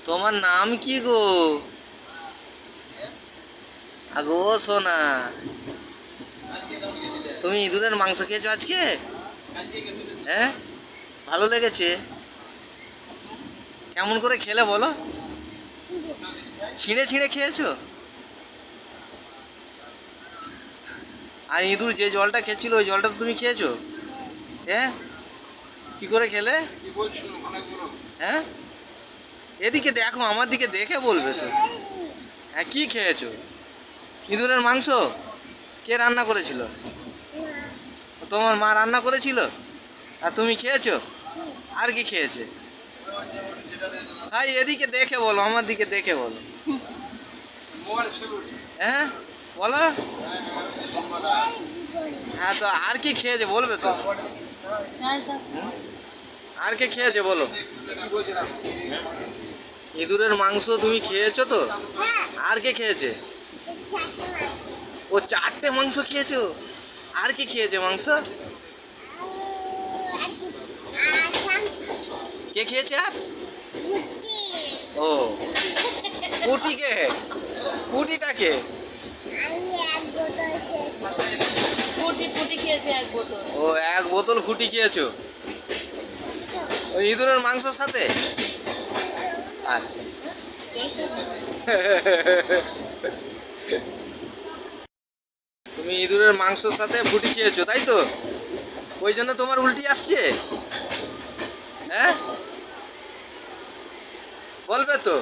তোমার নাম কি গো? আগো সোনা, তুমি ইঁদুরের মাংস খেয়েছো আজকে? হ্যাঁ, ভালো লেগেছে? কেমন করে খেলে বলো? ছিঁড়ে ছিঁড়ে খেয়েছো? আর ইঁদুর যে জলটা খেয়েছিল ওই জলটা তো তুমি খেয়েছো? হ্যাঁ, কি করে খেলে? হ্যাঁ, এদিকে দেখো, আমার দিকে দেখে বলবে তো। হ্যাঁ, কি খেয়েছো? ইঁদুরের মাংস? কে রান্না করেছিল? তোমার মা রান্না করেছিল আর তুমি খেয়েছো? আর কি খেয়েছে? ভাই এদিকে দেখে বলো, আমার দিকে দেখে বলো। হ্যাঁ, বলো। হ্যাঁ, তো আর কি খেয়েছে বলবে তো? হুম? আর কে খেয়েছে বলো? ইঁদুরের মাংস তুমি খেয়েছো তো? আর কে খেয়েছে? ও 4টে মাংস খেয়েছো? আর কি খেয়েছে মাংস? কে খেয়েছে আর? ও, পুটিকে? পুটিটাকে? ফুটি খেয়েছে এক বোতল। ও, 1 বোতল ফুটি খেয়েছো ওই ইঁদুরের মাংসের সাথে? আচ্ছা। তুমি ইঁদুরের মাংসের সাথে ফুটি খেয়েছো তাই তো? ওই জন্য তোমার উল্টি আসছে? হ্যাঁ, বলবে তো?